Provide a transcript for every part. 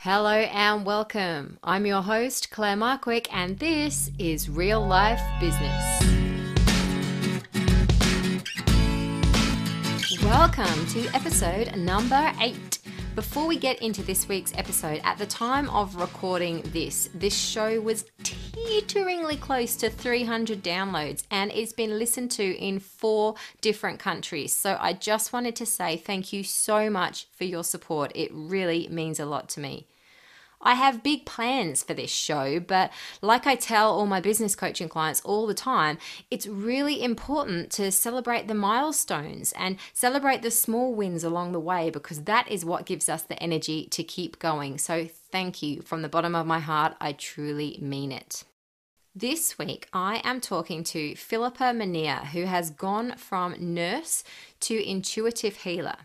Hello and welcome. I'm your host, Claire Markwick, and this is Real Life Business. Welcome to episode number 8. Before we get into this week's episode, at the time of recording this show was teeteringly close to 300 downloads and it's been listened to in 4 different countries. So I just wanted to say thank you so much for your support. It really means a lot to me. I have big plans for this show, but like I tell all my business coaching clients all the time, it's really important to celebrate the milestones and celebrate the small wins along the way because that is what gives us the energy to keep going. So thank you from the bottom of my heart. I truly mean it. This week, I am talking to Philippa Menere, who has gone from nurse to intuitive healer.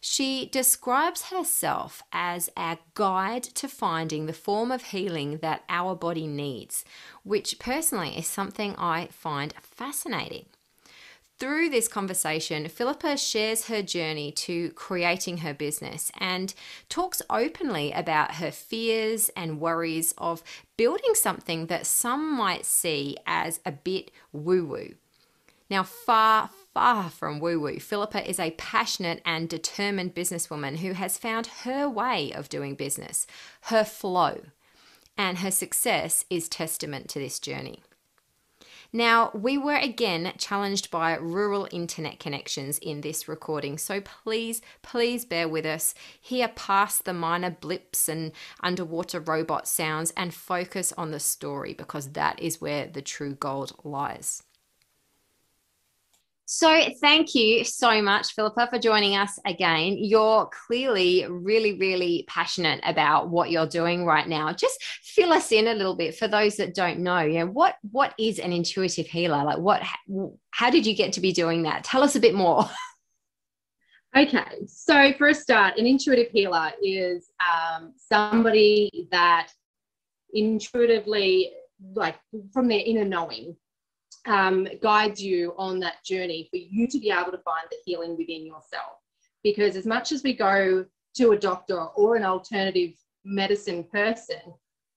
She describes herself as a guide to finding the form of healing that our body needs, which personally is something I find fascinating. Through this conversation, Philippa shares her journey to creating her business and talks openly about her fears and worries of building something that some might see as a bit woo-woo. Now, far from woo-woo, Philippa is a passionate and determined businesswoman who has found her way of doing business, her flow, and her success is testament to this journey. Now, we were again challenged by rural internet connections in this recording, so please bear with us. Hear past the minor blips and underwater robot sounds and focus on the story because that is where the true gold lies. So thank you so much, Philippa, for joining us again. You're clearly really, really passionate about what you're doing right now. Just fill us in a little bit for those that don't know. What is an intuitive healer? How did you get to be doing that? Tell us a bit more. Okay, so for a start, an intuitive healer is somebody that intuitively, like from their inner knowing, guides you on that journey for you to be able to find the healing within yourself. Because as much as we go to a doctor or an alternative medicine person,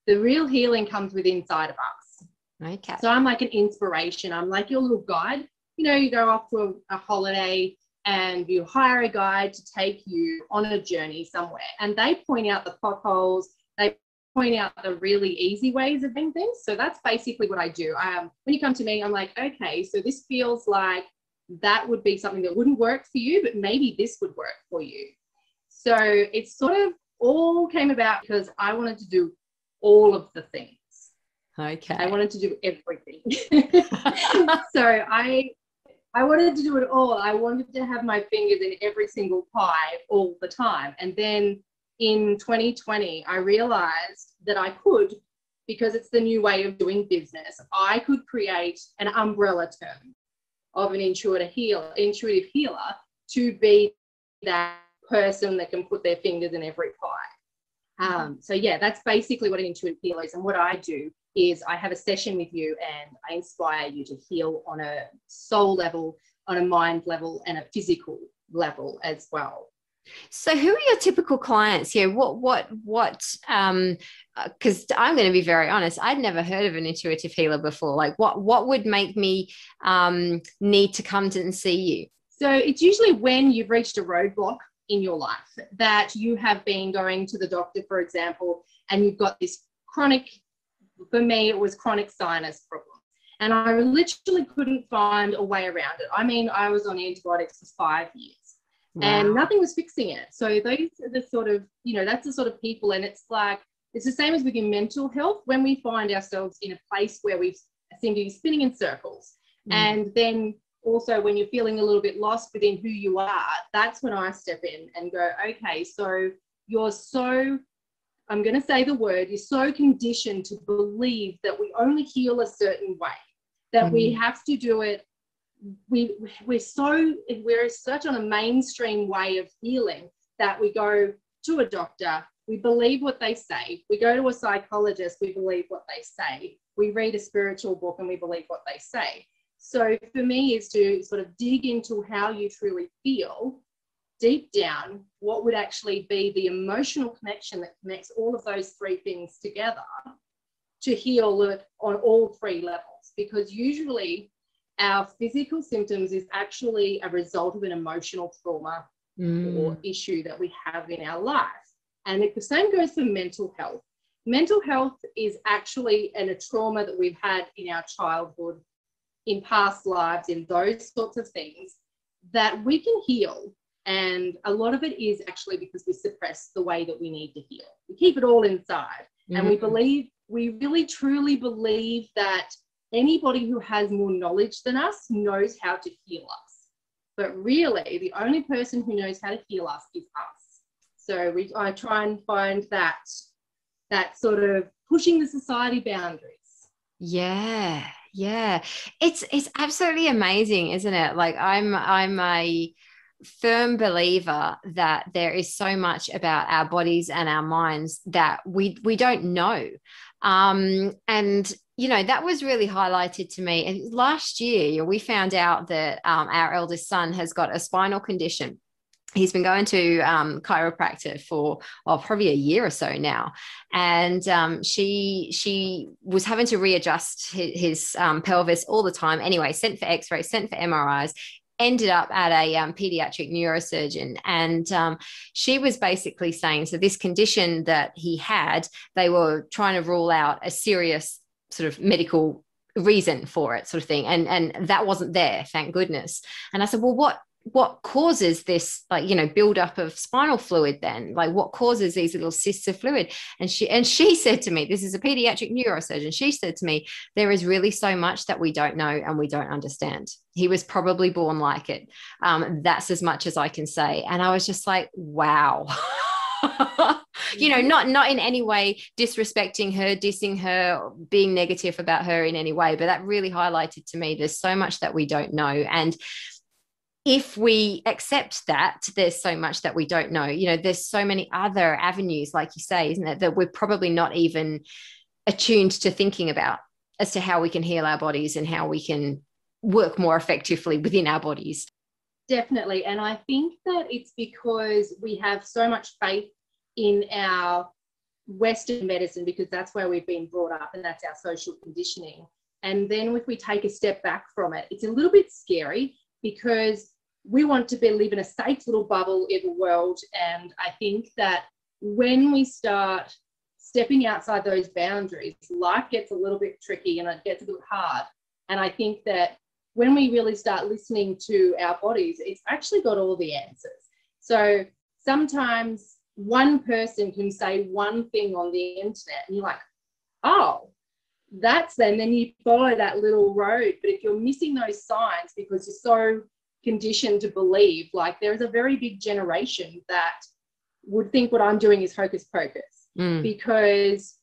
the real healing comes within inside of us. Okay. So I'm like an inspiration. I'm like your little guide. You go off to a holiday and you hire a guide to take you on a journey somewhere. And they point out the potholes. They point out the really easy ways of doing things. So that's basically what I do. When you come to me, I'm like, okay, so this feels like that would be something that wouldn't work for you, but maybe this would work for you. So it sort of all came about because I wanted to do all of the things. Okay. I wanted to do everything. So I wanted to do it all. I wanted to have my fingers in every single pie all the time. And then in 2020, I realized that I could, because it's the new way of doing business, I could create an umbrella term of an intuitive healer to be that person that can put their fingers in every pie. So yeah, that's basically what an intuitive healer is. And what I do is I have a session with you and I inspire you to heal on a soul level, on a mind level, and a physical level as well. So who are your typical clients here? What, because I'm going to be very honest, I'd never heard of an intuitive healer before. Like what would make me need to come to and see you? So it's usually when you've reached a roadblock in your life that you have been going to the doctor, for example, and you've got this chronic, for me, it was chronic sinus problem. And I literally couldn't find a way around it. I mean, I was on antibiotics for 5 years. Wow. And nothing was fixing it. So those are the sort of, that's the sort of people. And it's like, it's the same as with your mental health. When we find ourselves in a place where we seem to be spinning in circles. And then also when you're feeling a little bit lost within who you are, that's when I step in and go, okay, so you're so, I'm going to say the word, you're so conditioned to believe that we only heal a certain way, that we have to do it. We're such on a mainstream way of healing that we go to a doctor, we believe what they say. We go to a psychologist, we believe what they say. We read a spiritual book and we believe what they say. So for me is to sort of dig into how you truly feel deep down, what would actually be the emotional connection that connects all of those three things together to heal it on all three levels. Because usually our physical symptoms is actually a result of an emotional trauma or issue that we have in our life. And the same goes for mental health. Mental health is actually a trauma that we've had in our childhood, in past lives, in those sorts of things that we can heal. And a lot of it is actually because we suppress the way that we need to heal. We keep it all inside. And we really truly believe that anybody who has more knowledge than us knows how to heal us. But really, the only person who knows how to heal us is us. So I try and find that sort of pushing the society boundaries. Yeah. It's absolutely amazing, isn't it? Like I'm a firm believer that there is so much about our bodies and our minds that we don't know. And that was really highlighted to me. And last year, we found out that our eldest son has got a spinal condition. He's been going to chiropractor for probably a year or so now. And she was having to readjust his pelvis all the time. Anyway, sent for x-rays, sent for MRIs, ended up at a pediatric neurosurgeon. And she was basically saying, so this condition that he had, they were trying to rule out a serious sort of medical reason for it, sort of thing. And that wasn't there, thank goodness. And I said, well, what causes this, buildup of spinal fluid then? Like, what causes these little cysts of fluid? And she said to me, this is a pediatric neurosurgeon, she said to me, there is really so much that we don't know and we don't understand. He was probably born like it. That's as much as I can say. And I was just like, wow. Not in any way disrespecting her, dissing her, being negative about her in any way, but that really highlighted to me there's so much that we don't know. And if we accept that there's so much that we don't know, there's so many other avenues, like you say, isn't it, that we're probably not even attuned to thinking about as to how we can heal our bodies and how we can work more effectively within our bodies. Definitely. And I think that it's because we have so much faith in our Western medicine, because that's where we've been brought up and that's our social conditioning. And then if we take a step back from it, it's a little bit scary, because we want to live in a safe little bubble in the world. And I think that when we start stepping outside those boundaries, life gets a little bit tricky and it gets a bit hard. And I think that when we really start listening to our bodies, it's actually got all the answers. So sometimes one person can say one thing on the internet and you're like, oh, then you follow that little road. But if you're missing those signs because you're so conditioned to believe, like, there is a very big generation that would think what I'm doing is hocus pocus, because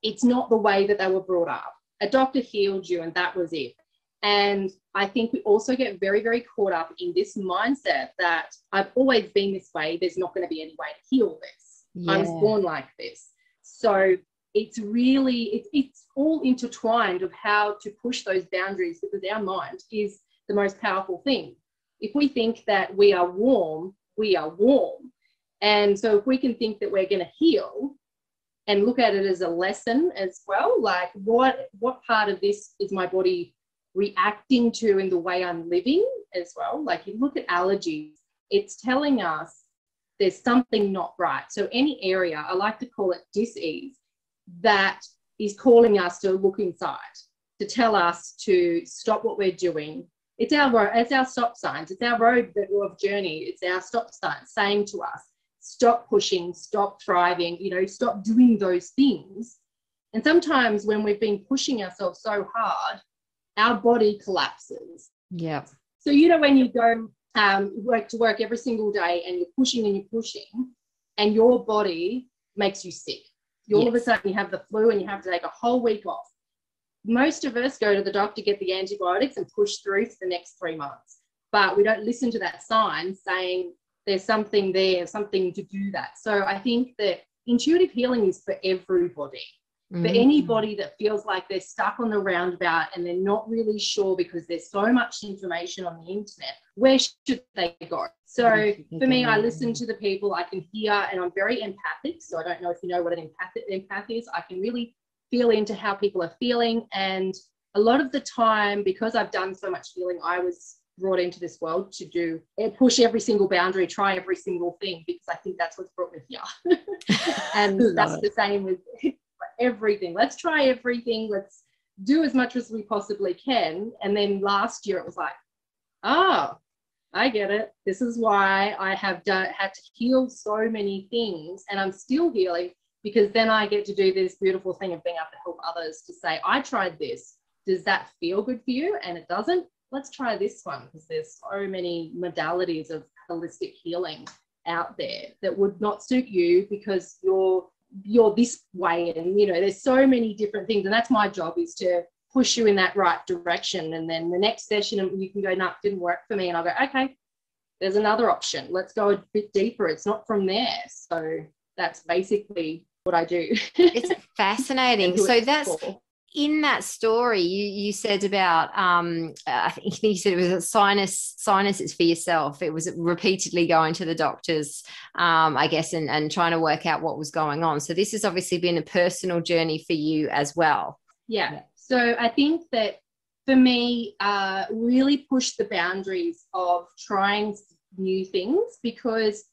it's not the way that they were brought up. A doctor healed you and that was it. And I think we also get very, very caught up in this mindset that I've always been this way, there's not going to be any way to heal this. Yeah. I was born like this. So it's really, it's all intertwined of how to push those boundaries, because our mind is the most powerful thing. If we think that we are warm, we are warm. And so if we can think that we're going to heal and look at it as a lesson as well, like what part of this is my body reacting to in the way I'm living as well? Like, you look at allergies, it's telling us there's something not right. So any area, I like to call it dis-ease, that is calling us to look inside, to tell us to stop what we're doing. It's our stop signs. It's our road of journey. It's our stop signs saying to us, stop pushing, stop thriving, stop doing those things. And sometimes when we've been pushing ourselves so hard, our body collapses. Yeah. So, when you go to work every single day and you're pushing and your body makes you sick. All of a sudden you have the flu and you have to take a whole week off. Most of us go to the doctor, get the antibiotics and push through for the next 3 months. But we don't listen to that sign saying there's something there, something to do that. So I think that intuitive healing is for everybody. For anybody that feels like they're stuck on the roundabout and they're not really sure because there's so much information on the internet, where should they go? So for me, I listen to the people, I can hear, and I'm very empathic. So I don't know if you know what an empath is. I can really feel into how people are feeling. And a lot of the time, because I've done so much healing, I was brought into this world to do push every single boundary, try every single thing, because I think that's what's brought me here. And that's the same with everything. Let's try everything. Let's do as much as we possibly can. And then last year it was like, oh, I get it. This is why I have had to heal so many things, and I'm still healing, because then I get to do this beautiful thing of being able to help others to say, I tried this. Does that feel good for you? And it doesn't. Let's try this one, because there's so many modalities of holistic healing out there that would not suit you because you're this way. And, you know, there's so many different things. And that's my job, is to push you in that right direction. And then the next session, you can go, no, it didn't work for me. And I'll go, okay, there's another option. Let's go a bit deeper. It's not from there. So that's basically what I do. It's fascinating. So that's in that story you said about I think you said it was a sinuses for yourself. It was repeatedly going to the doctors, I guess, and trying to work out what was going on. So this has obviously been a personal journey for you as well. Yeah. So I think that for me, really push the boundaries of trying new things, because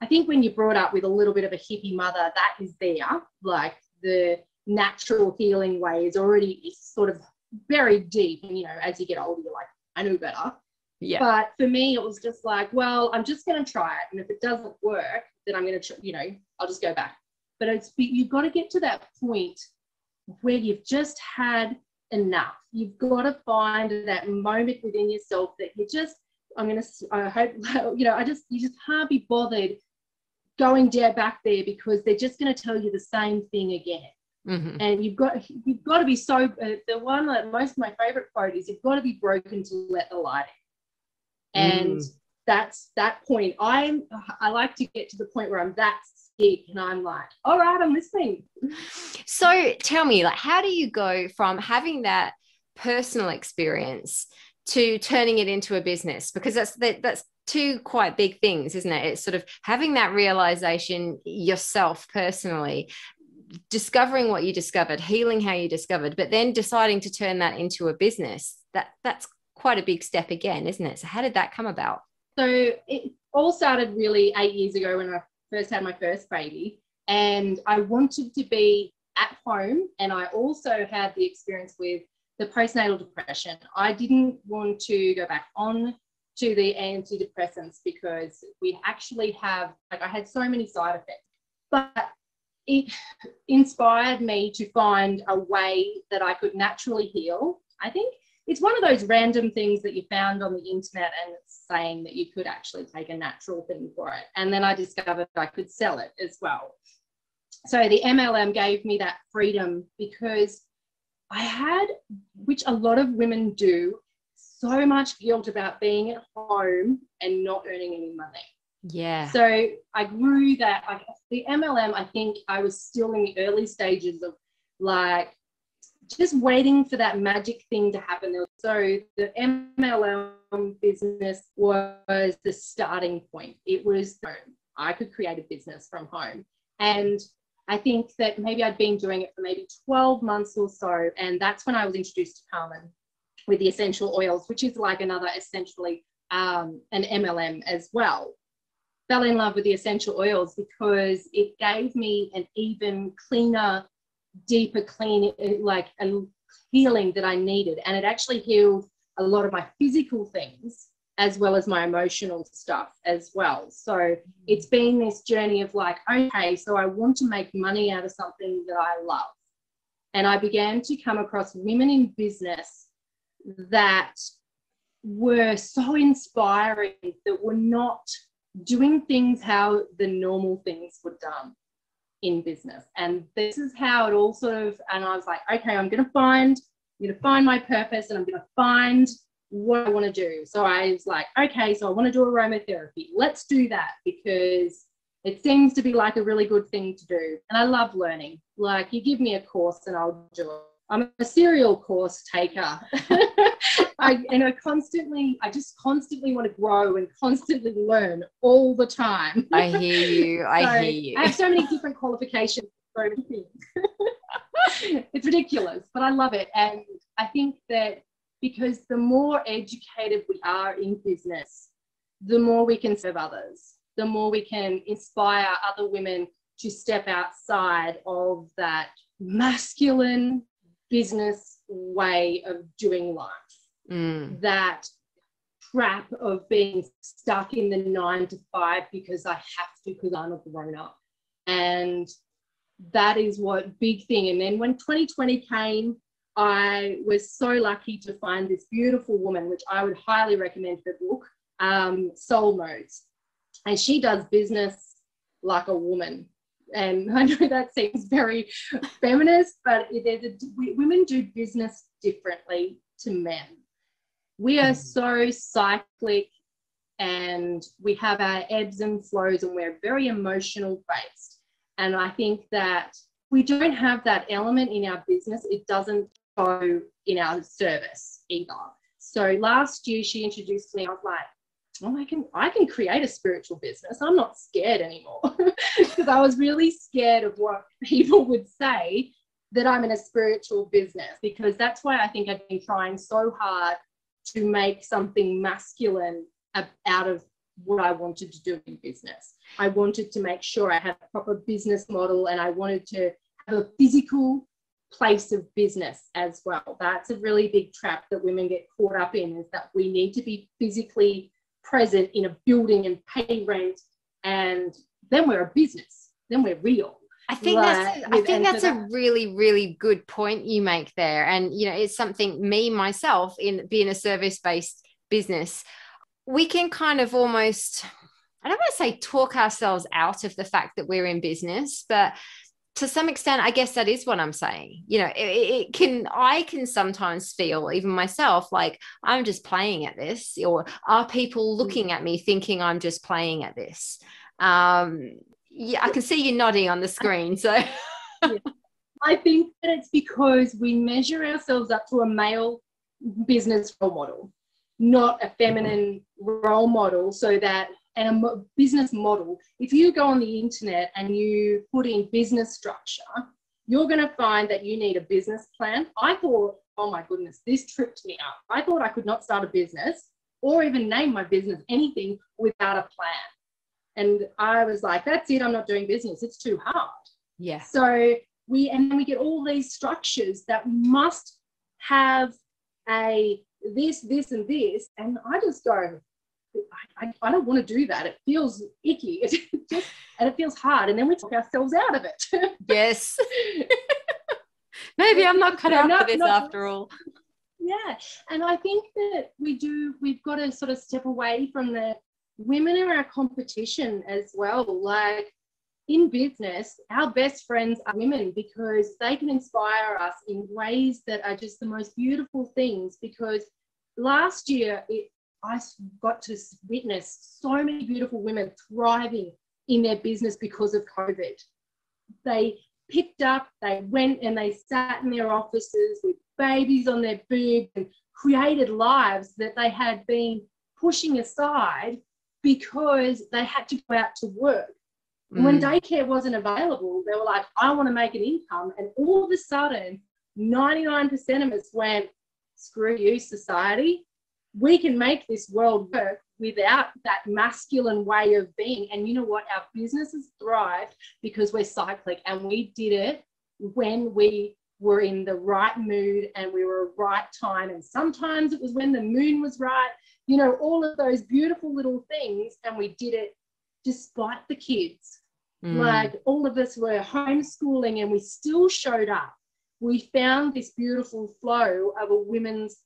I think when you're brought up with a little bit of a hippie mother, that is there, like the natural healing way is already sort of very deep. And, you know, as you get older, you're like, I know better. Yeah. But for me, it was just like, well, I'm just going to try it. And if it doesn't work, then I'm going to, you know, I'll just go back. But you've got to get to that point where you've just had enough. You've got to find that moment within yourself that you just, I hope, you know, you just can't be bothered going back there, because they're just going to tell you the same thing again. Mm-hmm. And you've got to be so, the one that my favorite quote is, you've got to be broken to let the light in. And that's that point. I like to get to the point where I'm that sick and I'm like, all right, I'm listening. So tell me, like, how do you go from having that personal experience to turning it into a business? Because that's two quite big things, isn't it? It's sort of having that realization yourself personally, discovering what you discovered, healing how you discovered, but then deciding to turn that into a business. That's quite a big step again, isn't it? So how did that come about? So it all started really 8 years ago when I first had my first baby, and I wanted to be at home. And I also had the experience with the postnatal depression. I didn't want to go back on to the antidepressants because we actually have, like, I had so many side effects, but it inspired me to find a way that I could naturally heal. I think it's one of those random things that you found on the internet, and it's saying that you could actually take a natural thing for it. And then I discovered I could sell it as well. So the MLM gave me that freedom, because I had, which a lot of women do, so much guilt about being at home and not earning any money. Yeah. So I grew that. Like the MLM, I think I was still in the early stages of like just waiting for that magic thing to happen. So the MLM business was the starting point. It was I could create a business from home. And I think that maybe I'd been doing it for maybe 12 months or so. And that's when I was introduced to Carmen with the essential oils, which is like another essentially an MLM as well. Fell in love with the essential oils because it gave me an even cleaner, deeper, like a healing that I needed. And it actually healed a lot of my physical things as well as my emotional stuff as well. So it's been this journey of like, okay, so I want to make money out of something that I love. And I began to come across women in business that were so inspiring, that were not doing things how the normal things were done in business. And this is how it all sort of, and I was like, okay, I'm going to find my purpose, and I'm going to find what I want to do. So I was like, okay, so I want to do aromatherapy. Let's do that, because It seems to be like a really good thing to do. And I love learning. Like, you give me a course and I'll do it. I'm a serial course taker. I just constantly want to grow and constantly learn all the time. I hear you. I hear you. I have so many different qualifications for so many things. It's ridiculous, but I love it. And I think that because the more educated we are in business, the more we can serve others, the more we can inspire other women to step outside of that masculine business way of doing life, that trap of being stuck in the 9 to 5 because I have to, because I'm a grown up. And that is what big thing. And then when 2020 came, I was so lucky to find this beautiful woman, which I would highly recommend her book, Soul Modes. And she does business like a woman. And I know that seems very feminist, but women do business differently to men. We are so cyclic, and we have our ebbs and flows, and we're very emotional based. And I think that we don't have that element in our business. It doesn't go in our service either. So last year she introduced me, I was like, oh, I can create a spiritual business. I'm not scared anymore, because I was really scared of what people would say that I'm in a spiritual business, because that's why I think I've been trying so hard to make something masculine out of what I wanted to do in business. I wanted to make sure I had a proper business model, and I wanted to have a physical place of business as well. That's a really big trap that women get caught up in, is that we need to be physically present in a building and pay rent, and then we're a business, then we're real. I think that's a really, really good point you make there. And, you know, it's something myself, in being a service-based business, we can kind of almost, I don't want to say talk ourselves out of the fact that we're in business, but to some extent, I guess that is what I'm saying. You know, I can sometimes feel, even myself, like I'm just playing at this, or are people looking at me thinking I'm just playing at this? Yeah, I can see you nodding on the screen. So yeah. I think that it's because we measure ourselves up to a male business role model, not a feminine role model, so that, and a business model, if you go on the internet and you put in business structure, you're going to find that you need a business plan. I thought, oh my goodness, this tripped me up. I thought I could not start a business or even name my business anything without a plan. And I was like, that's it, I'm not doing business. It's too hard. Yeah. So then we get all these structures that must have a this, and this. And I just go, I don't want to do that. It feels icky. And it feels hard. And then we talk ourselves out of it. Yes. Maybe I'm not cut out for this after all. Yeah. And I think that we've got to sort of step away from the women are our competition as well. Like, in business, our best friends are women, because they can inspire us in ways that are just the most beautiful things. Because last year, I got to witness so many beautiful women thriving in their business because of COVID. They picked up, they went and they sat in their offices with babies on their boobs and created lives that they had been pushing aside because they had to go out to work. And when daycare wasn't available, they were like, I want to make an income. And all of a sudden, 99% of us went, screw you, society. We can make this world work without that masculine way of being. And you know what? Our businesses thrived because we're cyclic, and we did it when we were in the right mood and we were right time. And sometimes it was when the moon was right, you know, all of those beautiful little things. And we did it despite the kids. Like, all of us were homeschooling and we still showed up. We found this beautiful flow of a women's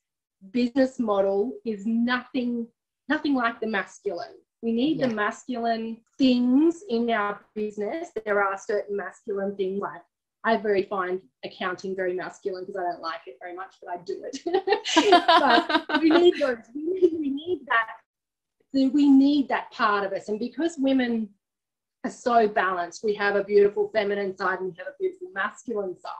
business model is nothing like the masculine. We need the masculine things in our business. There are certain masculine things, like I find accounting very masculine because I don't like it very much, but I do it. But we need those. We need that part of us. And because women are so balanced. We have a beautiful feminine side and we have a beautiful masculine side.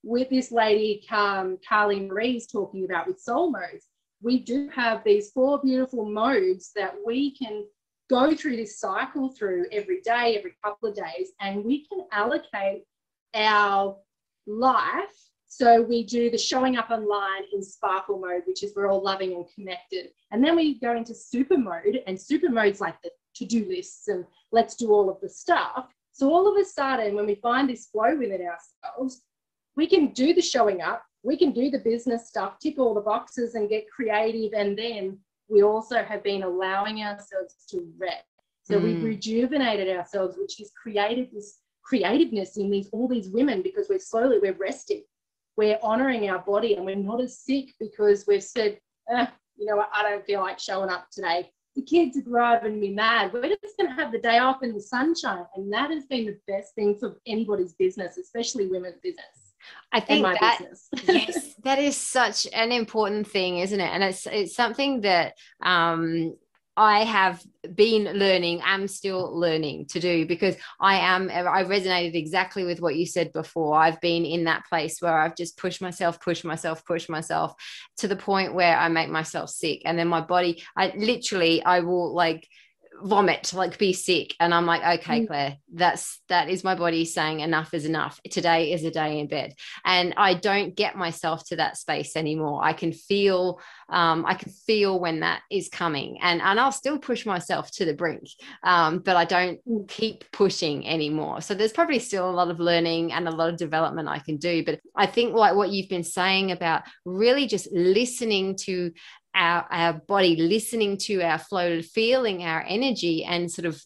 With this lady, Carly Marie's talking about with soul modes, we do have these 4 beautiful modes that we can go through this cycle through every day, every couple of days, and we can allocate our life. So we do the showing up online in sparkle mode, which is we're all loving and connected. And then we go into super mode, and super mode's like the to-do lists and let's do all of the stuff. So all of a sudden, when we find this flow within ourselves, we can do the showing up, we can do the business stuff, tick all the boxes and get creative. And then we also have been allowing ourselves to rest. So we've rejuvenated ourselves, which has created this creativeness in all these women, because we're resting. We're honoring our body and we're not as sick because we've said, you know what, I don't feel like showing up today. The kids are driving me mad. We're just going to have the day off in the sunshine. And that has been the best thing for anybody's business, especially women's business. I think that, business. yes, that is such an important thing, isn't it? And it's something that I have been learning, I'm still learning to do, because I resonated exactly with what you said before. I've been in that place where I've just pushed myself to the point where I make myself sick. And then my body, I will like vomit, like be sick. And I'm like, okay, Claire, that is my body saying enough is enough. Today is a day in bed. And I don't get myself to that space anymore. I can feel when that is coming, and I'll still push myself to the brink. But I don't keep pushing anymore. So there's probably still a lot of learning and a lot of development I can do. But I think like what you've been saying about really just listening to our body, listening to our flow, feeling our energy, and sort of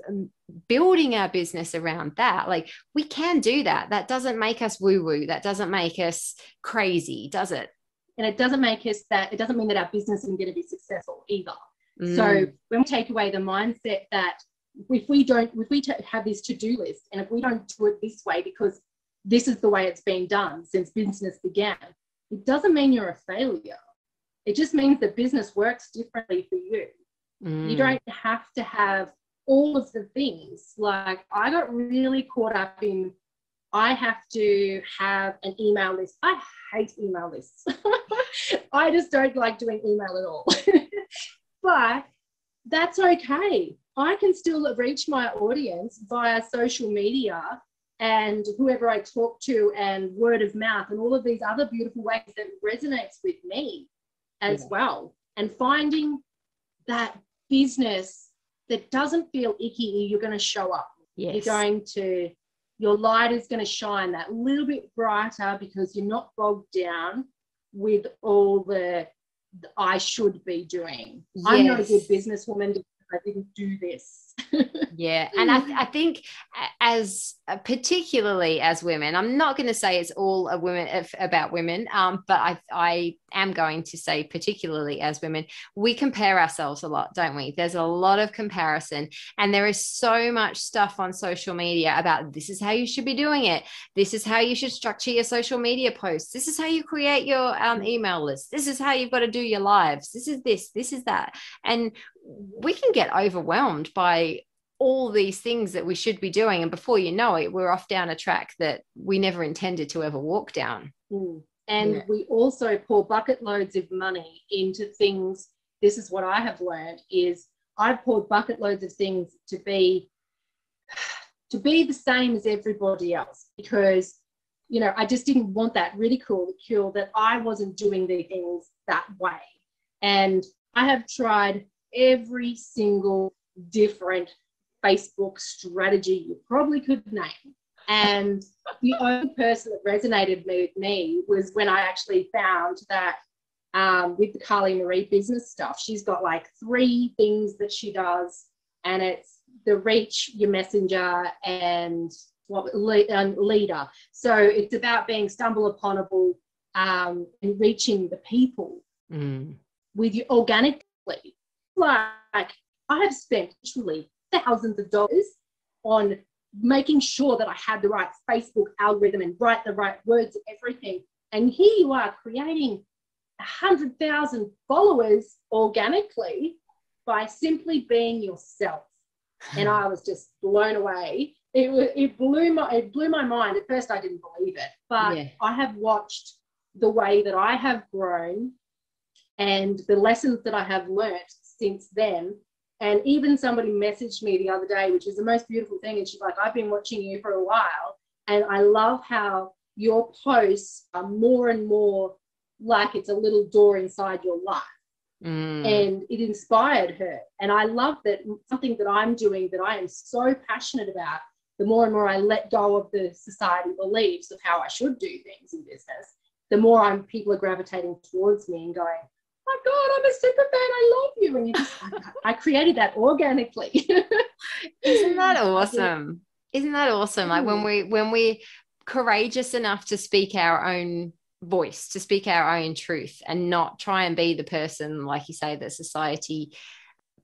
building our business around that. Like, we can do that. That doesn't make us woo-woo. That doesn't make us crazy, does it? And it doesn't mean that our business isn't going to be successful either. So when we take away the mindset that if we have this to-do list, and if we don't do it this way because this is the way it's been done since business began, it doesn't mean you're a failure. It just means the business works differently for you. You don't have to have all of the things. Like, I got really caught up in, I have to have an email list. I hate email lists. I just don't like doing email at all. But that's okay. I can still reach my audience via social media and whoever I talk to, and word of mouth, and all of these other beautiful ways that resonates with me as well. And finding that business that doesn't feel icky, you're going to show up. Yes. Your light is going to shine that little bit brighter, because you're not bogged down with all the I should be doing. Yes. I'm not a good businesswoman because I didn't do this. Yeah. And I think particularly as women, I'm not going to say it's all about women, but I am going to say particularly as women, we compare ourselves a lot, don't we? There's a lot of comparison, and there is so much stuff on social media about this is how you should be doing it. This is how you should structure your social media posts. This is how you create your email list. This is how you've got to do your lives. This is that. And we can get overwhelmed by all these things that we should be doing, and before you know it, we're off down a track that we never intended to ever walk down. And we also pour bucket loads of money into things. This is what I have learned, is I've poured bucket loads of things to be the same as everybody else, because I just didn't want that ridicule that I wasn't doing the things that way. And I have tried every single different Facebook strategy you probably could name. And the only person that resonated with me was when I actually found that with the Carly Marie business stuff, she's got like 3 things that she does, and it's the reach, your messenger, and leader. So it's about being stumble uponable and reaching the people with you organically. Like, I have spent literally thousands of dollars on making sure that I had the right Facebook algorithm and write the right words and everything. And here you are creating 100,000 followers organically by simply being yourself. And I was just blown away. It blew my mind. At first I didn't believe it, but I have watched the way that I have grown and the lessons that I have learnt since then. And even somebody messaged me the other day, which is the most beautiful thing. And she's like, I've been watching you for a while, and I love how your posts are more and more like it's a little door inside your life. And it inspired her. And I love that something that I'm doing that I am so passionate about, the more and more I let go of the society beliefs of how I should do things in business, the more people are gravitating towards me and going, my God, I'm a super fan. I love you. And I created that organically. Isn't that awesome? Isn't that awesome? Like when we're courageous enough to speak our own voice, to speak our own truth, and not try and be the person, like you say, that society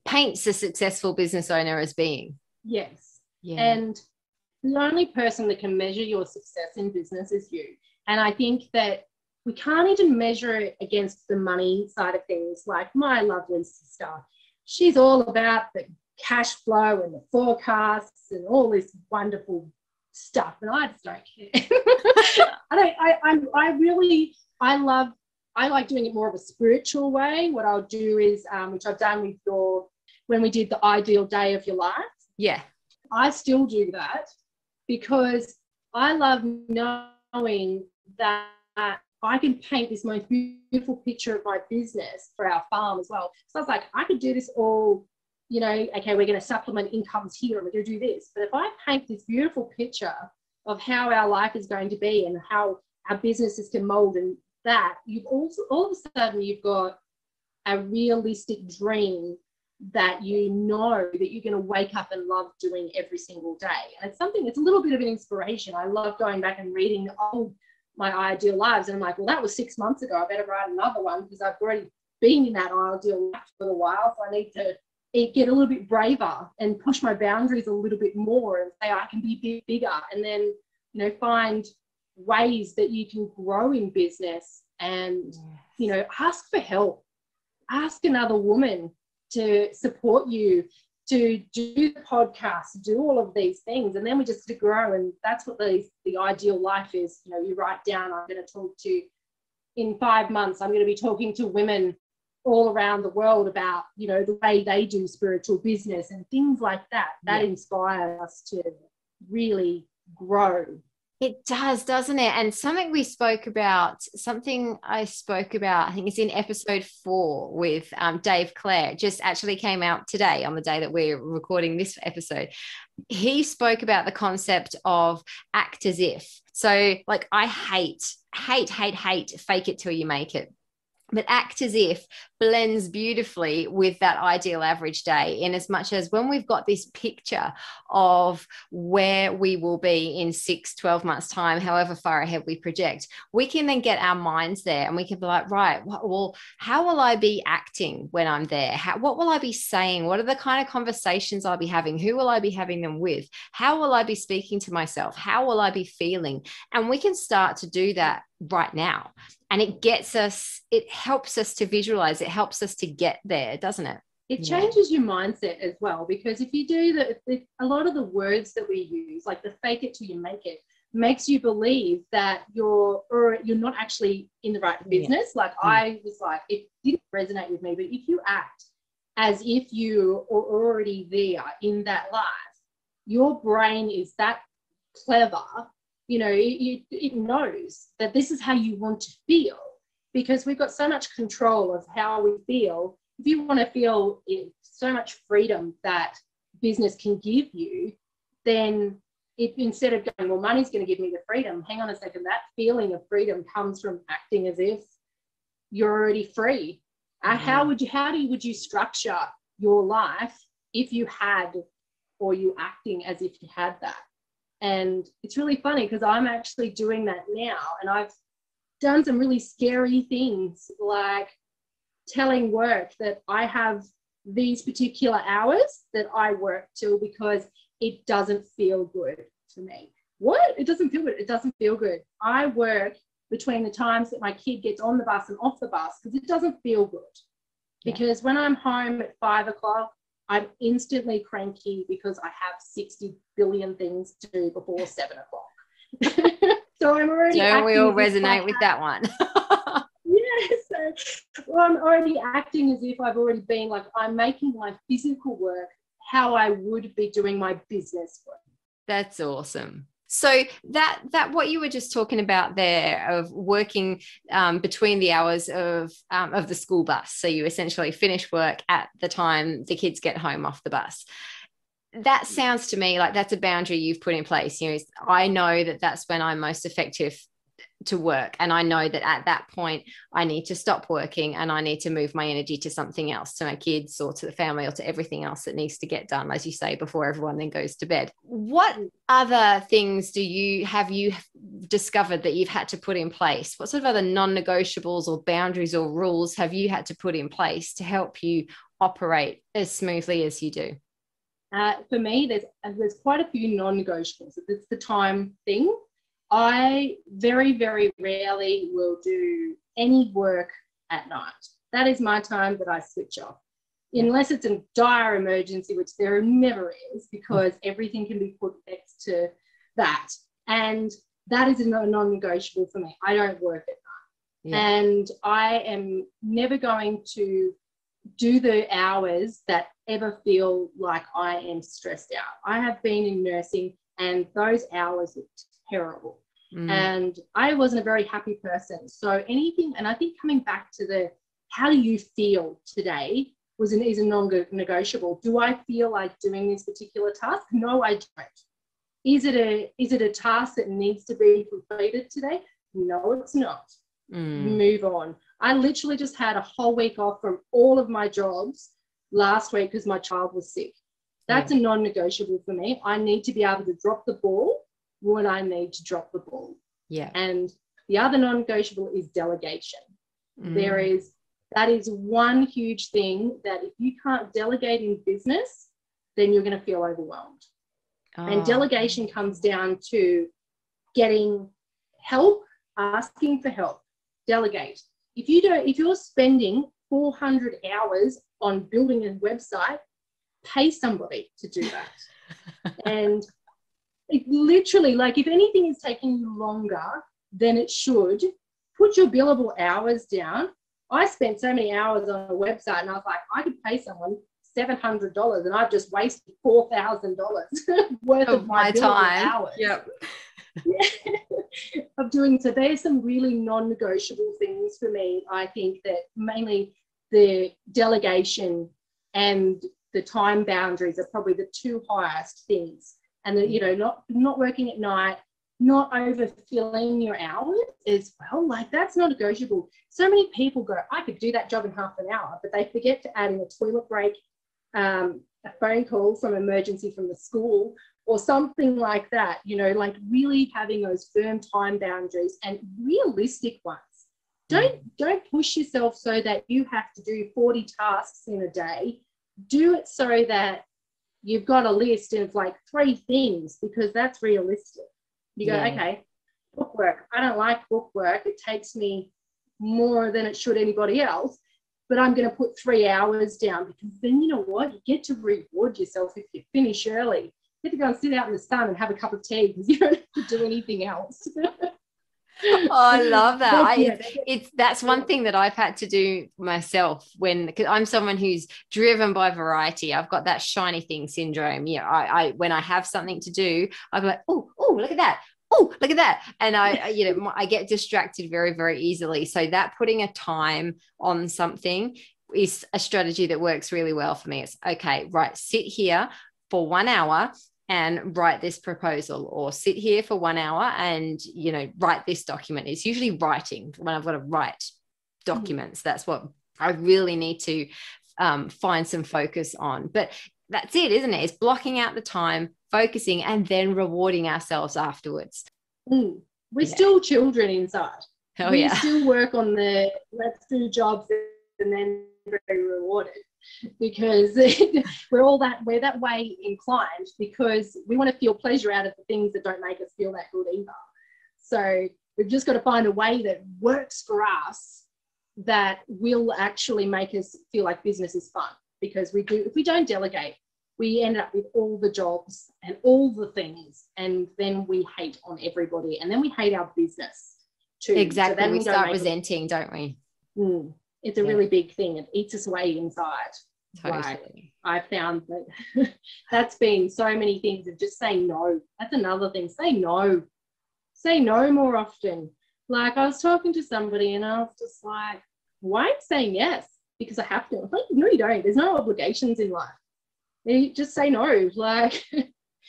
paints a successful business owner as being. Yes. Yeah. And the only person that can measure your success in business is you. And I think that we can't even measure it against the money side of things. Like my lovely sister, she's all about the cash flow and the forecasts and all this wonderful stuff, and I just don't care. I like doing it more of a spiritual way. What I'll do is, which I've done with when we did the ideal day of your life. Yeah. I still do that because I love knowing that I can paint this most beautiful picture of my business for our farm as well. So I was like, I could do this all, okay, we're going to supplement incomes here and we're going to do this. But if I paint this beautiful picture of how our life is going to be and how our businesses can mold, and that, you've also, all of a sudden, you've got a realistic dream that that you're going to wake up and love doing every single day. And it's a little bit of an inspiration. I love going back and reading my ideal lives, and I'm like, well, that was 6 months ago. I better write another one because I've already been in that ideal life for a while. So I need to get a little bit braver and push my boundaries a little bit more and say I can be a bit bigger, and then find ways that you can grow in business and ask for help, ask another woman to support you, to do the podcast, do all of these things, and then we just grow. And that's what the ideal life is. You write down, I'm going to talk to, in 5 months, I'm going to be talking to women all around the world about, the way they do spiritual business and things like that. That inspires us to really grow. It does, doesn't it? And something I spoke about, I think it's in episode 4 with Dave Clare, just actually came out today on the day that we're recording this episode. He spoke about the concept of act as if. So like, I hate fake it till you make it. But act as if blends beautifully with that ideal average day, in as much as when we've got this picture of where we will be in 6-12 months time, however far ahead we project, we can then get our minds there and we can be like, right, well, how will I be acting when I'm there? What will I be saying? What are the kind of conversations I'll be having? Who will I be having them with? How will I be speaking to myself? How will I be feeling? And we can start to do that right now. And it helps us to visualize, it helps us to get there, doesn't it? It changes your mindset as well, because if you do a lot of the words that we use, like the fake it till you make it, makes you believe that you're not actually in the right business. I was like, it didn't resonate with me, but if you act as if you are already there in that life, your brain is that clever. It knows that this is how you want to feel, because we've got so much control of how we feel. If you want to feel so much freedom that business can give you, then instead of going, well, money's going to give me the freedom, hang on a second, that feeling of freedom comes from acting as if you're already free. How would you structure your life if you had, or you acting as if you had that? And it's really funny because I'm actually doing that now, and I've done some really scary things, like telling work that I have these particular hours that I work till because it doesn't feel good to me. What? It doesn't feel good. It doesn't feel good. I work between the times that my kid gets on the bus and off the bus because it doesn't feel good. Because when I'm home at 5 o'clock, I'm instantly cranky because I have 60 billion things to do before 7 o'clock. So I'm already Don't we all acting as if resonate with that one? yeah, so I'm already acting as if I've already been like, I'm making my physical work how I would be doing my business work. That's awesome. So that what you were just talking about there of working between the hours of the school bus. So you essentially finish work at the time the kids get home off the bus. That sounds to me like that's a boundary you've put in place. You know, I know that that's when I'm most effective to work. And I know that at that point, I need to stop working and I need to move my energy to something else, to my kids or to the family or to everything else that needs to get done, as you say, before everyone then goes to bed. What other things have you discovered that you've had to put in place? What sort of other non-negotiables or boundaries or rules have you had to put in place to help you operate as smoothly as you do? For me, there's quite a few non-negotiables. It's the time thing. I very, very rarely will do any work at night. That is my time that I switch off, unless it's a dire emergency, which there never is, because everything can be put next to that. And that is a non-negotiable for me. I don't work at night. Yeah. And I am never going to do the hours that ever feel like I am stressed out. I have been in nursing and those hours looked terrible. And I wasn't a very happy person. So anything, and I think coming back to how do you feel today is a non-negotiable. Do I feel like doing this particular task? No, I don't. Is it a task that needs to be completed today? No, it's not. Move on. I literally just had a whole week off from all of my jobs last week because my child was sick. That's a non-negotiable for me. I need to be able to drop the ball when I need to drop the ball. Yeah. And the other non-negotiable is delegation. That is one huge thing that if you can't delegate in business, then you're going to feel overwhelmed. And delegation comes down to getting help, asking for help. Delegate. If you're spending 400 hours on building a website, pay somebody to do that. And it literally, like, if anything is taking you longer than it should, put your billable hours down. I spent so many hours on a website and I was like, I could pay someone $700 and I've just wasted $4,000 worth of my time. Hours. Yep. Of doing so. There's some really non-negotiable things for me. I think that mainly the delegation and the time boundaries are probably the two highest things. And that, not working at night, not overfilling your hours as well. Like, that's not negotiable. So many people go, I could do that job in half an hour, but they forget to add in a toilet break, a phone call from emergency from the school or something like that, like really having those firm time boundaries and realistic ones. Don't push yourself so that you have to do 40 tasks in a day. Do it so that you've got a list of like 3 things, because that's realistic. You go, okay, book work. I don't like book work. It takes me more than it should anybody else, but I'm going to put 3 hours down, because then you know what? You get to reward yourself if you finish early. You get to go and sit out in the sun and have a cup of tea because you don't have to do anything else. Oh, I love that. That's one thing that I've had to do myself because I'm someone who's driven by variety. I've got that shiny thing syndrome. I when I have something to do, I go like, oh, look at that. Oh, look at that. And I get distracted very, very easily. So that putting a time on something is a strategy that works really well for me. It's okay, right, sit here for 1 hour and write this proposal, or sit here for 1 hour and, write this document. It's usually writing when I've got to write documents. That's what I really need to find some focus on. But that's it, isn't it? It's blocking out the time, focusing, and then rewarding ourselves afterwards. We're still children inside. We still work on let's do jobs and then very rewarded. Because we're that way inclined, because we want to feel pleasure out of the things that don't make us feel that good either. So we've just got to find a way that works for us that will actually make us feel like business is fun, because if we don't delegate, we end up with all the jobs and all the things, and then we hate on everybody, and then we hate our business too. Exactly. So then we start resenting, don't we? It's a really big thing. It eats us away inside. Totally. Like, I found that that's been so many things of just saying no. That's another thing. Say no. Say no more often. Like, I was talking to somebody and I was just like, why are you saying yes? Because I have to. I'm like, no, you don't. There's no obligations in life. You just say no. Like, if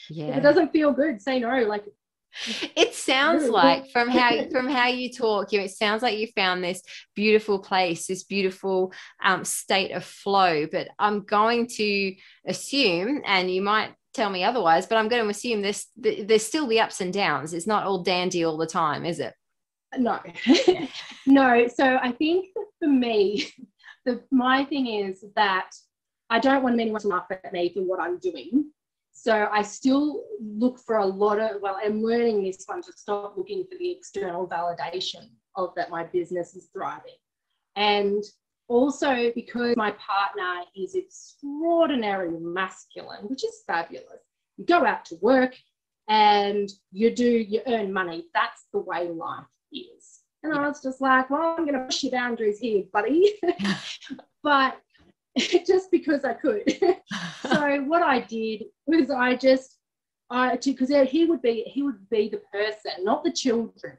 it doesn't feel good, say no. Like, it sounds like from how you talk, it sounds like you found this beautiful place, this beautiful state of flow. But I'm going to assume, and you might tell me otherwise, but I'm going to assume there's still the ups and downs. It's not all dandy all the time, is it? No. No. So I think that for me, my thing is that I don't want anyone to laugh at me for what I'm doing. So I still look for a lot of, I'm learning this one to stop looking for the external validation of that my business is thriving. And also because my partner is extraordinarily masculine, which is fabulous. You go out to work and you earn money. That's the way life is. And I was just like, well, I'm going to push your boundaries here, buddy. But just because I could. So what I did was because he would be the person, not the children,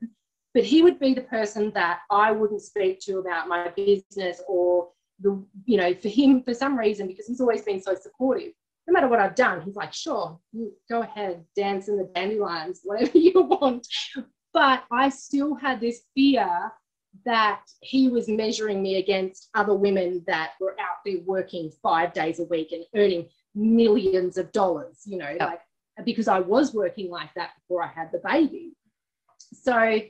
but he would be the person that I wouldn't speak to about my business or for him, for some reason, because he's always been so supportive. No matter what I've done, he's like, sure, you go ahead, dance in the dandelions, whatever you want. But I still had this fear that he was measuring me against other women that were out there working 5 days a week and earning millions of dollars, like, because I was working like that before I had the baby. So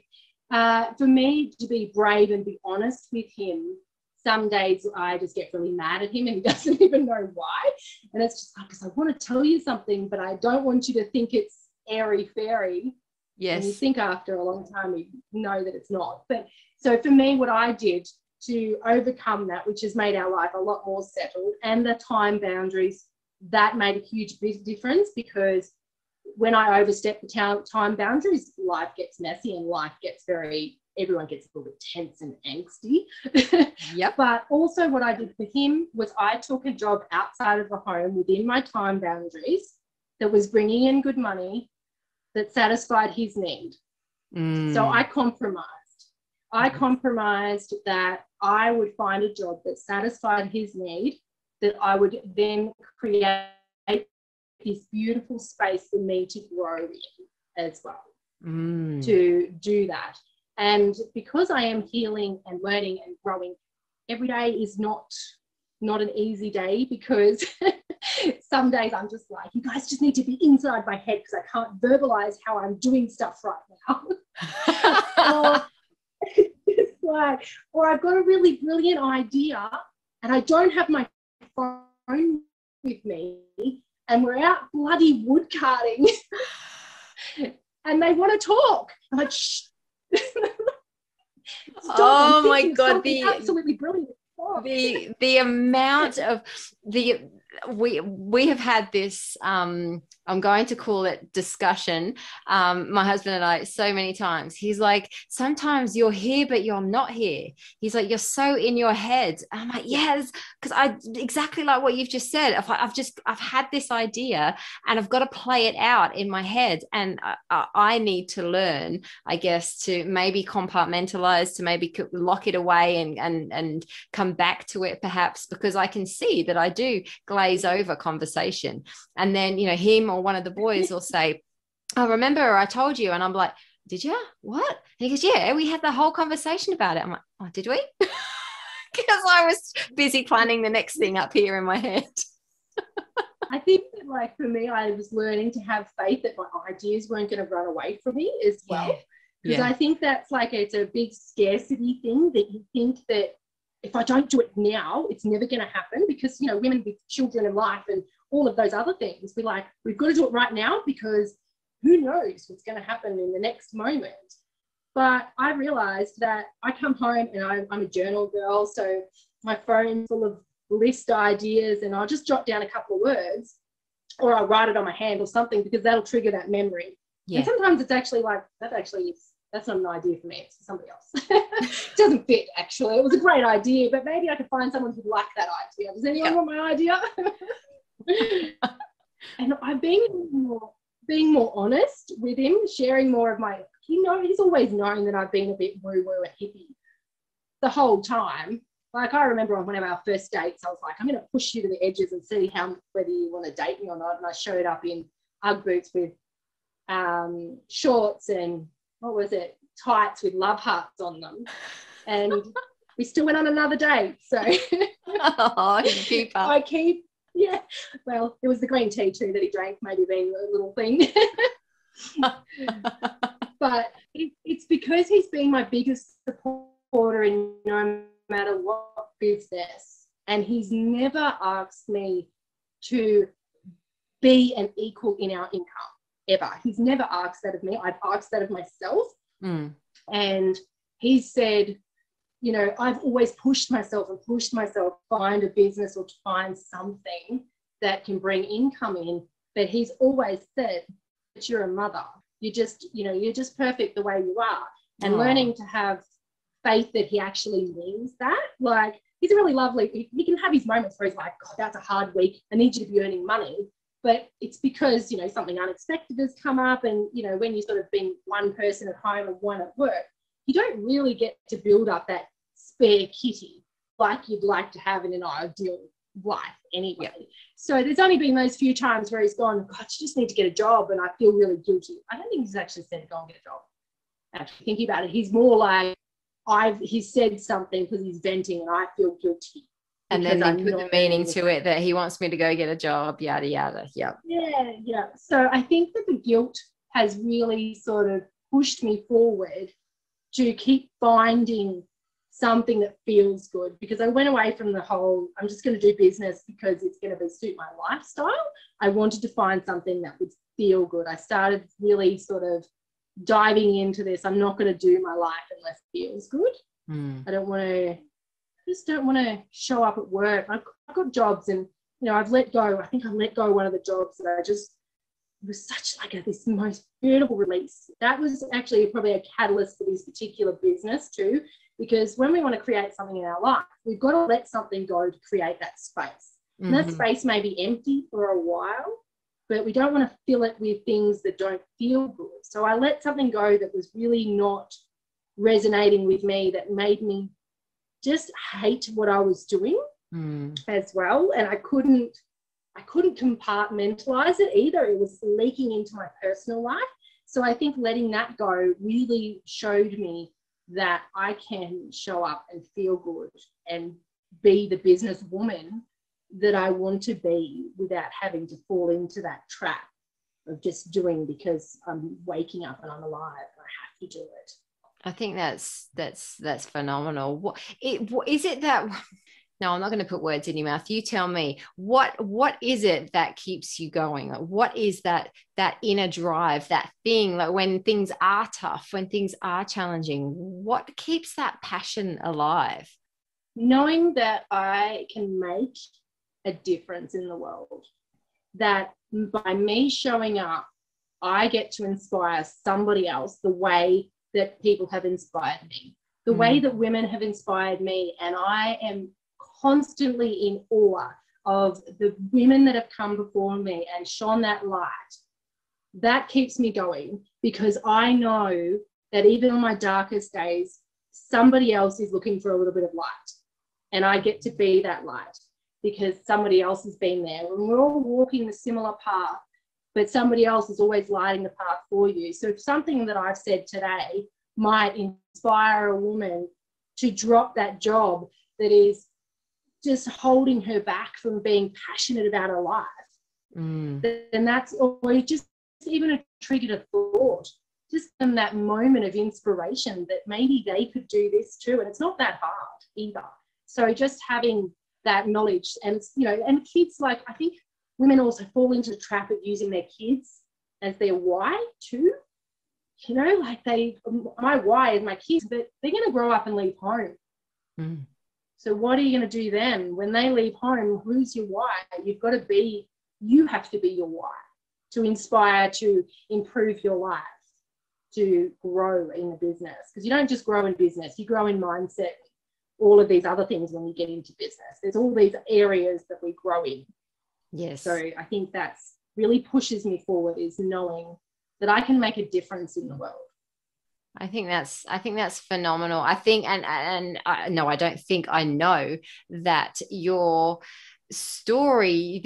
for me to be brave and be honest with him, some days I just get really mad at him and he doesn't even know why. And it's just like, because I want to tell you something, but I don't want you to think it's airy-fairy. Yes. And you think after a long time, you know that it's not. But so for me, what I did to overcome that, which has made our life a lot more settled, and the time boundaries, that made a huge big difference, because when I overstep the time boundaries, life gets messy and everyone gets a little bit tense and angsty. Yep. But also what I did for him was I took a job outside of the home within my time boundaries that was bringing in good money, that satisfied his need. So I compromised. I compromised that I would find a job that satisfied his need, that I would then create this beautiful space for me to grow in as well, to do that. And because I am healing and learning and growing, every day is not an easy day, because some days I'm just like, you guys just need to be inside my head because I can't verbalize how I'm doing stuff right now. Or I've got a really brilliant idea and I don't have my phone with me and we're out bloody wood carting and they want to talk. I'm like, shh. Oh my God, absolutely brilliant. The amount of we have had this I'm going to call it discussion, my husband and I, so many times. He's like, sometimes you're here but you're not here. He's like, you're so in your head. And I'm like, yes, because exactly like what you've just said. I've had this idea and I've got to play it out in my head, and I need to learn, I guess, to maybe compartmentalize, to maybe lock it away and come back to it perhaps, because I can see that I do glaze over conversation. And then, him or one of the boys will say, oh, remember I told you? And I'm like, did you? What? And he goes, yeah, we had the whole conversation about it. I'm like, oh, did we? Because I was busy planning the next thing up here in my head. I think that, like, for me, I was learning to have faith that my ideas weren't going to run away from me as well. Because I think that's like, it's a big scarcity thing, that you think that if I don't do it now, it's never going to happen, because, women with children and life and all of those other things, we've got to do it right now, because who knows what's going to happen in the next moment. But I realized that I come home and I'm a journal girl, so my phone's full of list ideas and I'll just jot down a couple of words, or I'll write it on my hand or something, because that'll trigger that memory. Yeah. And sometimes it's actually like, that's not an idea for me, it's for somebody else. It doesn't fit, actually. It was a great idea, but maybe I could find someone who'd like that idea. Does anyone want my idea? And I've been more honest with him, sharing more of my, he's always known that I've been a bit woo-woo and hippie the whole time. Like, I remember on one of our first dates, I was like, I'm going to push you to the edges and see whether you want to date me or not. And I showed up in Ugg boots with shorts and, tights with love hearts on them. And we still went on another date. So oh, you keep up. Yeah. Well, it was the green tea too that he drank, maybe being a little thing. But it's because he's been my biggest supporter in no matter what business, and he's never asked me to be an equal in our income, ever. He's never asked that of me. I've asked that of myself. And he said, I've always pushed myself to find a business or to find something that can bring income in, but he's always said that you're a mother. You're just perfect the way you are. And learning to have faith that he actually means that. Like, he's a really lovely, he can have his moments where he's like, God, that's a hard week, I need you to be earning money. But it's because, something unexpected has come up, and, when you're sort of being one person at home and one at work, you don't really get to build up that spare kitty like you'd like to have in an ideal life anyway. Yeah. So there's only been those few times where he's gone, God, you just need to get a job, and I feel really guilty. I don't think he's actually said go and get a job. Actually thinking about it, he's more like, he's said something because he's venting and I feel guilty. And then they put the meaning to it that he wants me to go get a job, yada, yada. Yeah. Yeah. So I think that the guilt has really sort of pushed me forward to keep finding something that feels good, because I went away from the whole, I'm just going to do business because it's going to suit my lifestyle. I wanted to find something that would feel good. I started really sort of diving into this. I'm not going to do my life unless it feels good. I just don't want to show up at work. I've got jobs, and I've let go. I think I let go one of the jobs that it was such like this most beautiful release. That was actually probably a catalyst for this particular business too, because when we want to create something in our life, we've got to let something go to create that space. And that space may be empty for a while, but we don't want to fill it with things that don't feel good. So I let something go that was really not resonating with me, that made me just hate what I was doing as well. And I couldn't compartmentalize it either. It was leaking into my personal life. So I think letting that go really showed me that I can show up and feel good and be the business woman that I want to be without having to fall into that trap of just doing because I'm waking up and I'm alive and I have to do it. I think that's phenomenal. What is it that? No, I'm not going to put words in your mouth. You tell me, what is it that keeps you going? Like, what is that inner drive, that thing, like when things are tough, when things are challenging, what keeps that passion alive? Knowing that I can make a difference in the world, that by me showing up, I get to inspire somebody else the way that people have inspired me, the way that women have inspired me. And I am constantly in awe of the women that have come before me and shone that light. That keeps me going, because I know that even on my darkest days, somebody else is looking for a little bit of light, and I get to be that light because somebody else has been there. When we're all walking the similar path, but somebody else is always lighting the path for you. So if something that I've said today might inspire a woman to drop that job that is just holding her back from being passionate about her life, then that's, or just even a triggered a thought, just in that moment of inspiration that maybe they could do this too. And it's not that hard either. So just having that knowledge, and and kids, like, I think women also fall into the trap of using their kids as their why too. Like my why is my kids, but they're going to grow up and leave home. So what are you going to do then? When they leave home, who's your why? You have to be your why to inspire, to improve your life, to grow in the business. Because you don't just grow in business, you grow in mindset, all of these other things when you get into business. There's all these areas that we grow in. Yes. So I think that's really pushes me forward, is knowing that I can make a difference in the world. I think that's phenomenal. I think, and no, I don't think, I know that your story,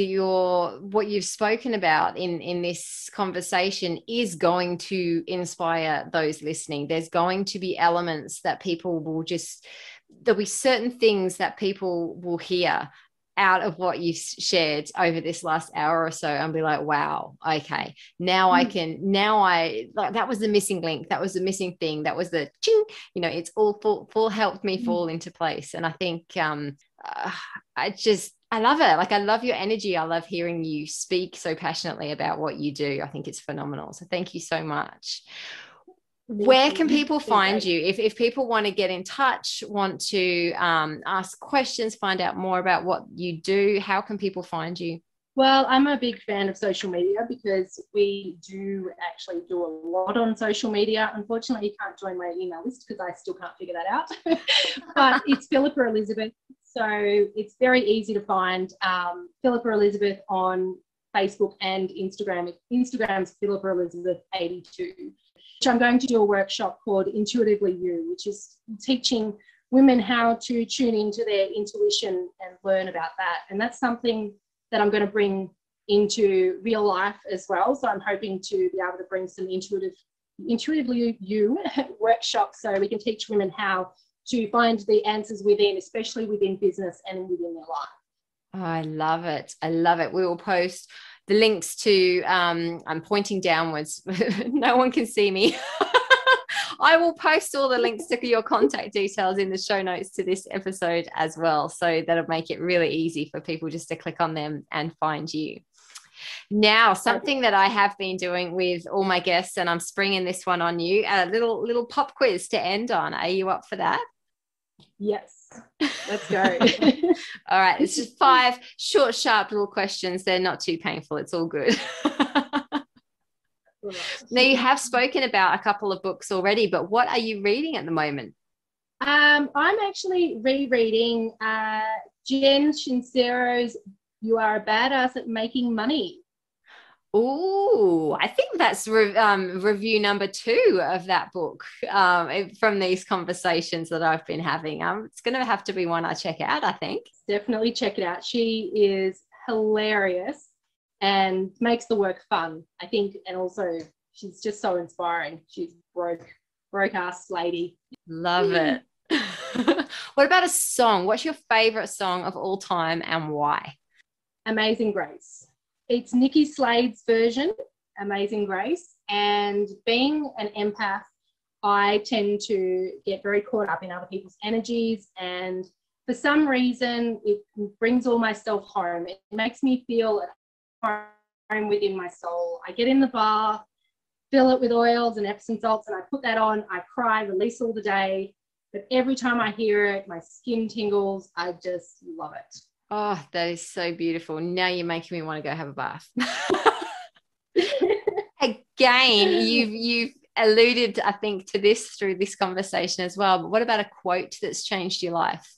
what you've spoken about in this conversation is going to inspire those listening. There's going to be elements that there'll be certain things that people will hear out of what you've shared over this last hour or so and be like, wow, okay, now I like, that was the missing link, that was the missing thing, that was the ching, it's all full helped me fall into place. And I think I love it. Like, I love your energy. I love hearing you speak so passionately about what you do. I think it's phenomenal. So thank you so much. Where can people find you if people want to get in touch, want to ask questions, find out more about what you do? How can people find you? Well, I'm a big fan of social media because we do actually do a lot on social media. Unfortunately, you can't join my email list because I still can't figure that out. But it's Philippa Elizabeth. So it's very easy to find Philippa Elizabeth on Facebook and Instagram. Instagram's Philippa Elizabeth 82. I'm going to do a workshop called Intuitively You, which is teaching women how to tune into their intuition and learn about that. And that's something that I'm going to bring into real life as well. So I'm hoping to be able to bring some Intuitively You workshops so we can teach women how to find the answers within, especially within business and within their life. Oh, I love it. I love it. We will post the links to, I'm pointing downwards. No one can see me. I will post all the links to your contact details in the show notes to this episode as well. So that'll make it really easy for people just to click on them and find you. Now, something that I have been doing with all my guests, and I'm springing this one on you, a little pop quiz to end on. Are you up for that? Yes. Let's go. All right. It's just 5 short, sharp little questions. They're not too painful. It's all good. Now, you have spoken about a couple of books already, but what are you reading at the moment? I'm actually rereading Jen Shinsero's You Are a Badass at Making Money. Oh, I think that's review number 2 of that book from these conversations that I've been having. It's going to have to be one I check out, I think. Definitely check it out. She is hilarious and makes the work fun, I think. And also, she's just so inspiring. She's broke-ass lady. Love it. What about a song? What's your favorite song of all time and why? Amazing Grace. It's Nikki Slade's version, Amazing Grace. And being an empath, I tend to get very caught up in other people's energies. And for some reason, it brings all my stuff home. It makes me feel at home within my soul. I get in the bath, fill it with oils and Epsom salts, and I put that on. I cry, release all the day. But every time I hear it, my skin tingles. I just love it. Oh, that is so beautiful. Now you're making me want to go have a bath. Again, you've alluded, I think, to this through this conversation as well. But what about a quote that's changed your life?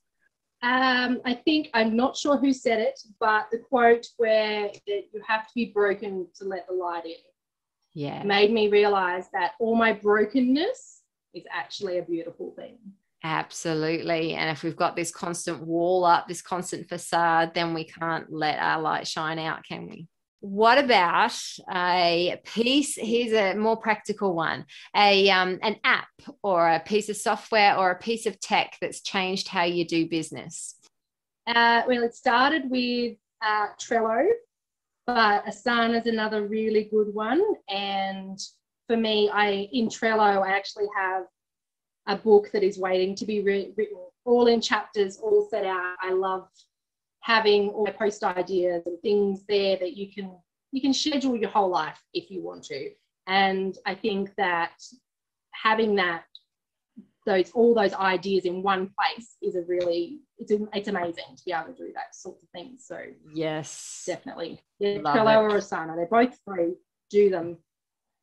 I think, I'm not sure who said it, but the quote where that you have to be broken to let the light in, made me realize that all my brokenness is actually a beautiful thing. Absolutely. And if we've got this constant wall up, this constant facade, then we can't let our light shine out, can we? What about a piece? Here's a more practical one. An app or a piece of software or a piece of tech that's changed how you do business. Well, it started with Trello, but Asana is another really good one. And for me, in Trello, I actually have a book that is waiting to be written, all in chapters, all set out. I love having all my post ideas and things there that you can schedule your whole life if you want to. And I think that having that all those ideas in one place is it's amazing to be able to do that sort of thing. So yes, definitely, Trello or Asana, they're both free. Do them.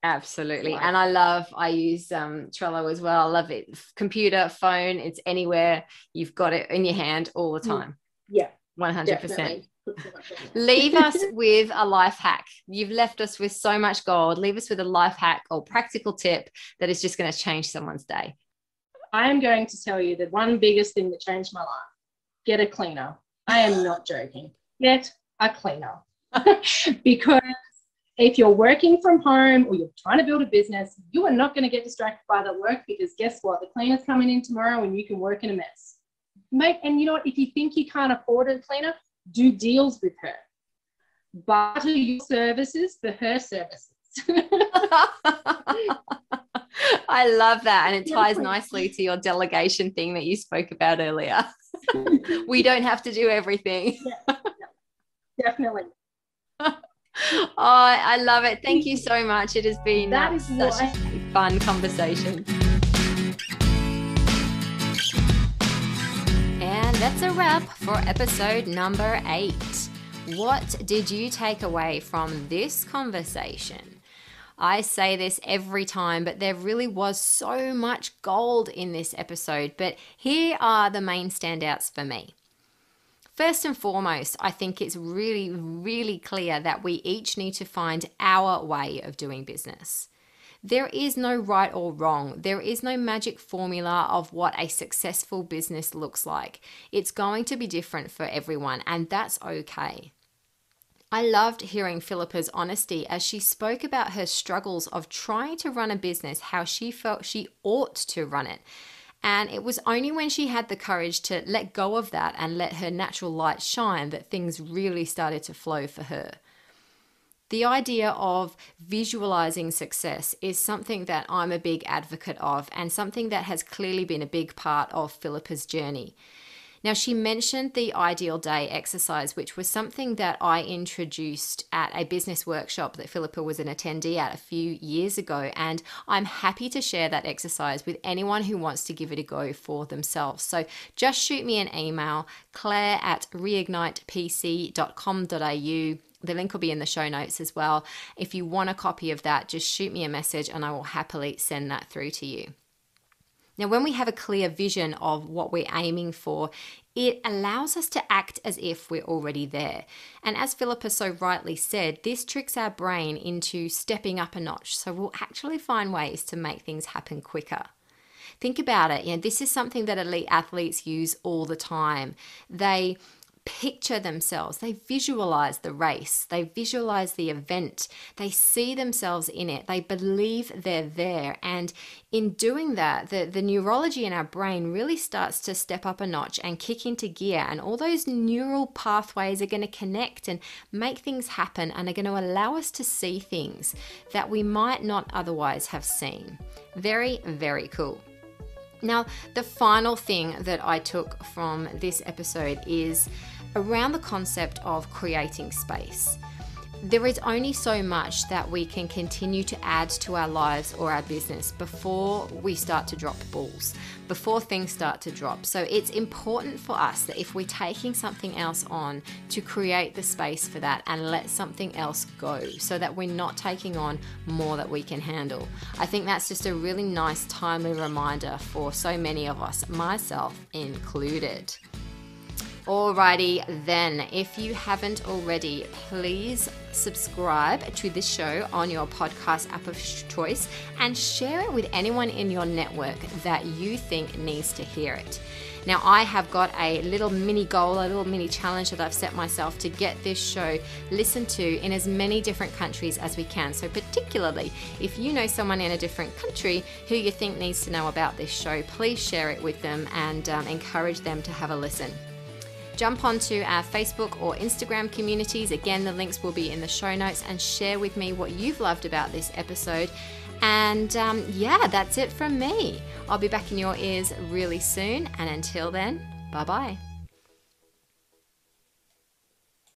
Absolutely. And I use Trello as well. I love it. Computer, phone, it's anywhere. You've got it in your hand all the time. Yeah. 100%. Definitely. Leave us with a life hack. You've left us with so much gold. Leave us with a life hack or practical tip that is just going to change someone's day. I am going to tell you the one biggest thing that changed my life. Get a cleaner. I am not joking. Get a cleaner. Because if you're working from home or you're trying to build a business, you are not going to get distracted by the work, because guess what? The cleaner's coming in tomorrow and you can work in a mess. And you know what? If you think you can't afford a cleaner, do deals with her. Barter your services for her services. I love that. And it ties nicely to your delegation thing that you spoke about earlier. We don't have to do everything. Yeah, definitely. Oh, I love it. Thank you so much. It has been such a fun conversation. And that's a wrap for episode number 8. What did you take away from this conversation? I say this every time, but there really was so much gold in this episode. But here are the main standouts for me. First and foremost, I think it's really, really clear that we each need to find our way of doing business. There is no right or wrong. There is no magic formula of what a successful business looks like. It's going to be different for everyone, and that's okay. I loved hearing Philippa's honesty as she spoke about her struggles of trying to run a business, how she felt she ought to run it. And it was only when she had the courage to let go of that and let her natural light shine that things really started to flow for her. The idea of visualizing success is something that I'm a big advocate of, and something that has clearly been a big part of Philippa's journey. Now, she mentioned the ideal day exercise, which was something that I introduced at a business workshop that Philippa was an attendee at a few years ago. And I'm happy to share that exercise with anyone who wants to give it a go for themselves. So just shoot me an email, claire@reignitepc.com.au. The link will be in the show notes as well. If you want a copy of that, just shoot me a message and I will happily send that through to you. Now, when we have a clear vision of what we're aiming for, it allows us to act as if we're already there. And as Philippa so rightly said, this tricks our brain into stepping up a notch. So we'll actually find ways to make things happen quicker. Think about it. This is something that elite athletes use all the time. They picture themselves, they visualize the race, they visualize the event, they see themselves in it, they believe they're there. And in doing that, the neurology in our brain really starts to step up a notch and kick into gear, and all those neural pathways are going to connect and make things happen, and are going to allow us to see things that we might not otherwise have seen. Very, very cool. Now, the final thing that I took from this episode is around the concept of creating space. There is only so much that we can continue to add to our lives or our business before we start to drop balls, before things start to drop. So it's important for us that if we're taking something else on, to create the space for that and let something else go, so that we're not taking on more that we can handle. I think that's just a really nice, timely reminder for so many of us, myself included. Alrighty then, if you haven't already, please subscribe to this show on your podcast app of choice and share it with anyone in your network that you think needs to hear it. Now, I have got a little mini goal, a little mini challenge that I've set myself to get this show listened to in as many different countries as we can. So particularly, if you know someone in a different country who you think needs to know about this show, please share it with them and encourage them to have a listen. Jump onto our Facebook or Instagram communities. Again, the links will be in the show notes, and share with me what you've loved about this episode. And yeah, that's it from me. I'll be back in your ears really soon. And until then, bye-bye.